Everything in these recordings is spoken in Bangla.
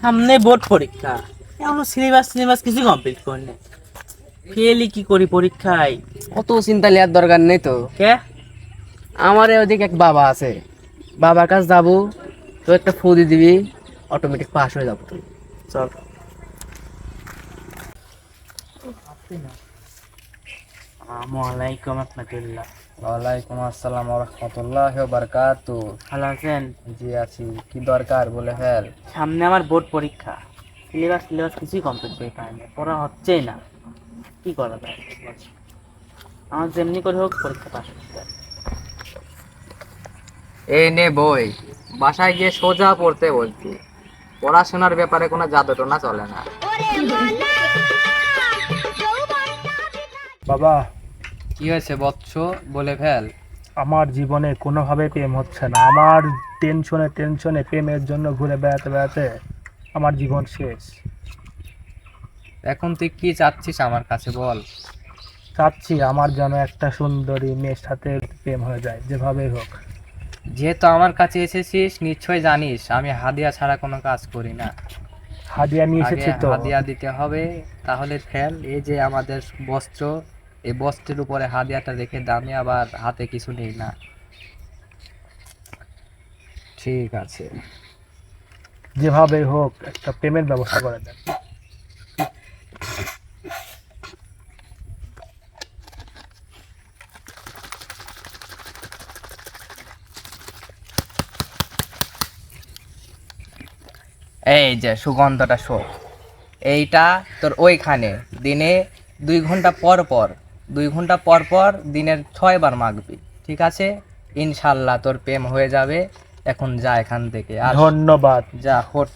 সামনে বোর্ড পরীক্ষা, এখনো সিলেবাস কিছু কমপ্লিট করিনি। ফেলি কি করি পরীক্ষায়? অত চিন্তা নেওয়ার দরকার নেই তো। কে? আমার ওদিকে এক বাবা আছে, বাবার কাছে যাবো, তো একটা ফু দিয়ে দিবি, অটোমেটিক পাস হয়ে যাবো তুই। চল। আসসালামাইকুম রহমতুল্লাহ। ওয়ালাইকুম আসসালাম ওয়া রাহমাতুল্লাহি ওয়া বারাকাতুহু। ভালো আছেন? জি আছি, কি দরকার বলে ফেল। সামনে আমার বোর্ড পরীক্ষা, সিলেবাস কিছুই কমপ্লিট করে পাইনি, পড়া হচ্ছেই না। কি করা যায়? আমার যেমনি করে হোক পরীক্ষা পাস করতে হবে। এই নে বই, বাসায় গিয়ে সোজা পড়তে বলছি। পড়াশোনার ব্যাপারে কোনো জাদুটোনা চলে না। বাবা, কি হয়েছে বৎস, বলে ফেল। আমার জীবনে কোনোভাবে প্রেম হচ্ছে না। আমার টেনশনে প্রেমের জন্য ঘুরে বেড়াতে বেড়াতে আমার জীবন শেষ। এখন তুই কি চাচ্ছিস আমার কাছে বল। চাচ্ছি আমার যেন একটা সুন্দরী মেয়ের সাথে প্রেম হয়ে যায়, যেভাবেই হোক। যেহেতু আমার কাছে এসেছিস, নিশ্চয় জানিস আমি হাদিয়া ছাড়া কোনো কাজ করি না। হাদিয়া নিয়ে আগে এসেছি তো। হাদিয়া দিতে হবে, তাহলে ফেল। এই যে আমাদের বস্ত্র, এই বস্ত্রের উপরে হাদিয়াটা রেখে দামি, আবার হাতে কিছু নেই না। ঠিক আছে, যেভাবেই হোক একটা প্রেমের ব্যবস্থা করে দেন। এই যে সুগন্ধটা শোক, এইটা তোর ওইখানে দিনে 2 ঘন্টা পর পর, 2 ঘন্টা পর পর দিনের 6 বার মাগবি, ঠিক আছে? ইনশাল্লাহ তোর প্রেম হয়ে যাবে। এখন যা এখান থেকে, আর ধন্যবাদ। যা হোট।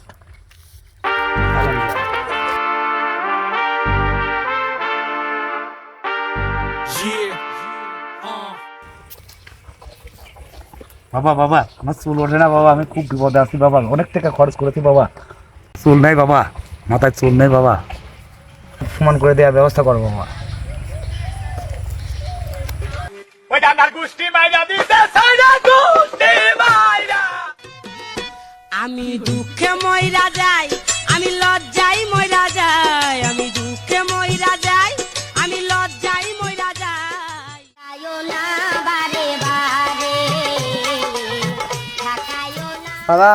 বাবা বাবা, আমার চুল ওঠে না বাবা, আমি খুব বিপদে আছি বাবা, অনেক টাকা খরচ করেছি বাবা, চুল নাই বাবা, মাথায় চুল নেই বাবা, সমান করে দেওয়ার ব্যবস্থা করো বাবা। আমি দুঃখে মইরা যাই, আমি লজ্জাই মইরা যাই, আমি দুঃখে মইরা যাই, আমি লজ্জাই মইরা যাই। বাবা,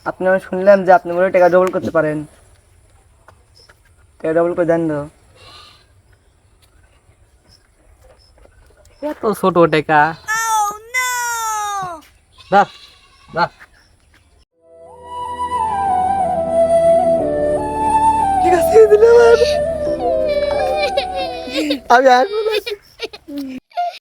আপনি, আমি শুনলাম যে আপনি মনে হয় টাকা ডবল করতে পারেন, টাকা ডবল করে দেন তো। এত ছোট টাকা, বাহ বাহ। ঠিক আছে, দিলে আমি আর